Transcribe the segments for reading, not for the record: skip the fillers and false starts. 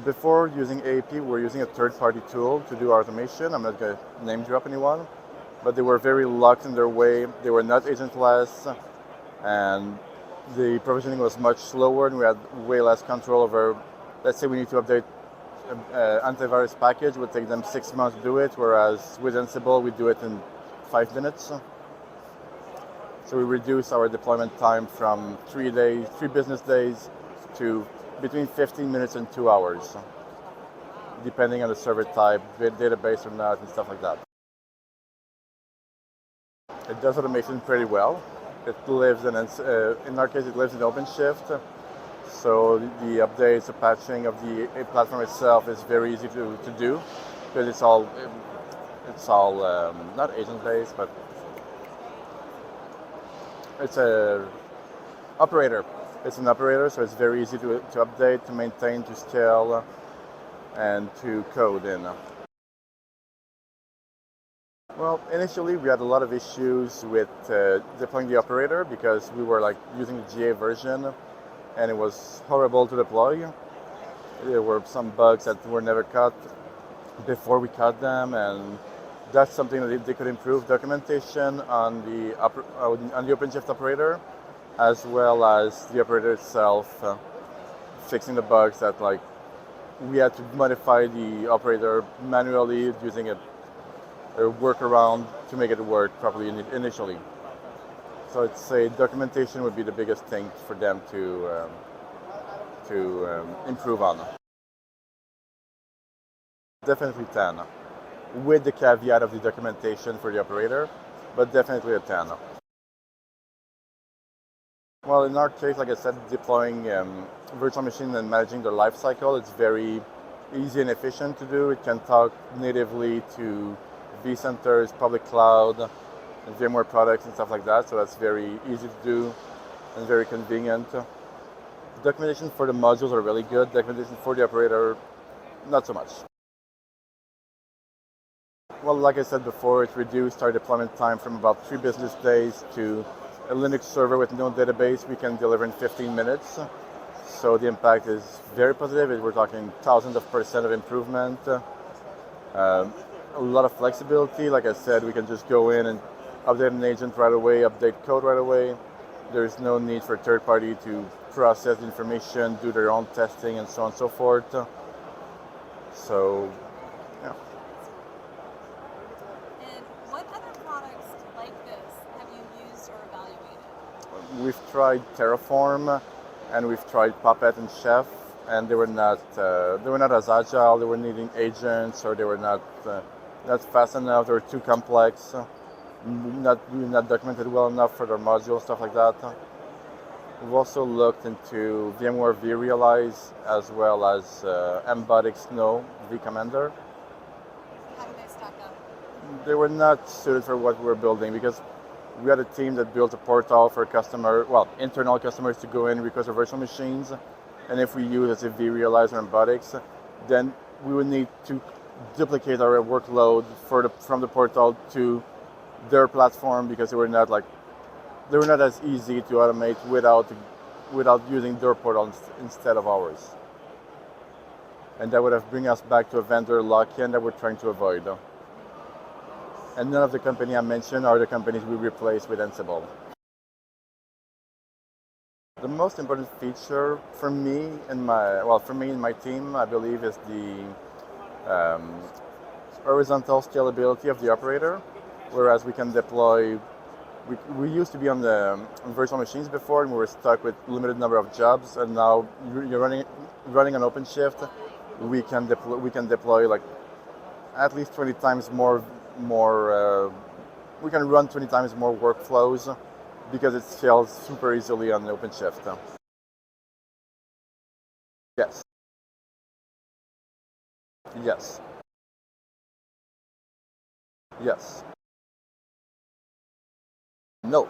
Before using AAP, we were using a third-party tool to do automation. I'm not going to name drop anyone, but they were very locked in their way. They were not agentless, and the provisioning was much slower, and we had way less control over. Let's say we need to update antivirus package, it would take them 6 months to do it, whereas with Ansible, we do it in 5 minutes. So we reduce our deployment time from 3 business days, to between 15 minutes and 2 hours, depending on the server type, database or not, and stuff like that. It does automation pretty well. It lives in our case, it lives in OpenShift. So the updates, the patching of the platform itself is very easy to do, because it's all not agent-based, but it's a operator. It's an operator, so it's very easy to update, to maintain, to scale, and to code in. Well, initially we had a lot of issues with deploying the operator, because we were using the GA version, and it was horrible to deploy. There were some bugs that were never caught before we caught them, and that's something that they could improve. Documentation on the OpenShift operator, as well as the operator itself, fixing the bugs that we had to modify the operator manually using a workaround to make it work properly initially. So I'd say documentation would be the biggest thing for them to improve on. Definitely 10, with the caveat of the documentation for the operator, but definitely a 10. Well, in our case, like I said, deploying virtual machine and managing their life cycle, it's very easy and efficient to do. It can talk natively to vCenters, public cloud, and VMware products and stuff like that, so that's very easy to do and very convenient. Documentation for the modules are really good. Documentation for the operator, not so much. Well, like I said before, it reduced our deployment time from about 3 business days to a Linux server with no database we can deliver in 15 minutes. So the impact is very positive. We're talking thousands of % of improvement. A lot of flexibility. Like I said, we can just go in and update an agent right away, update code right away. There's no need for a third party to process the information, do their own testing, and so on and so forth. So, yeah. And what other products like this have you used or evaluated? We've tried Terraform, and we've tried Puppet and Chef, and they were not as agile. They were needing agents, or they were not fast enough. They were too complex, not documented well enough for their modules, stuff like that. We've also looked into VMware vRealize, as well as Embodic Snow vCommander. How do they stack up? They were not suited for what we were building, because we had a team that built a portal for internal customers to go in, request their virtual machines, and if we use a vRealize or Embodics, then we would need to duplicate our workload from the portal to their platform, because they were not as easy to automate without using their portal instead of ours. And that would have bring us back to a vendor lock-in that we're trying to avoid. And none of the companies I mentioned are the companies we replaced with Ansible. The most important feature for me and my team, I believe, is the horizontal scalability of the operator. Whereas we can deploy, we used to be on the virtual machines before, and we were stuck with limited number of jobs. And now you're running on OpenShift, we can deploy at least 20 times more. We can run 20 times more workflows, because it scales super easily on OpenShift. Yes. Yes. Yes. No.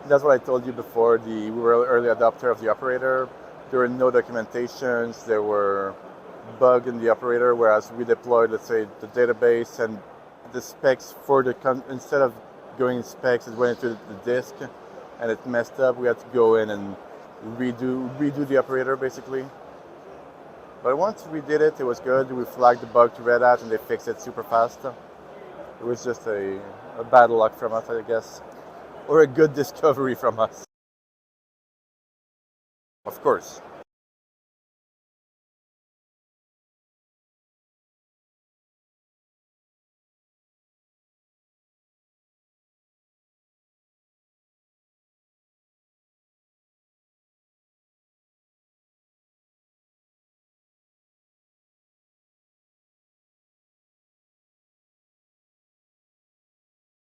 That's what I told you before. We were an early adopter of the operator. There were no documentations. There were bugs in the operator, whereas we deployed, let's say, the database, and the specs for instead of going in specs, it went into the disk, and it messed up. We had to go in and redo the operator, basically. But once we did it, it was good. We flagged the bug to Red Hat and they fixed it super fast. It was just a bad luck from us, I guess, or a good discovery from us. Of course.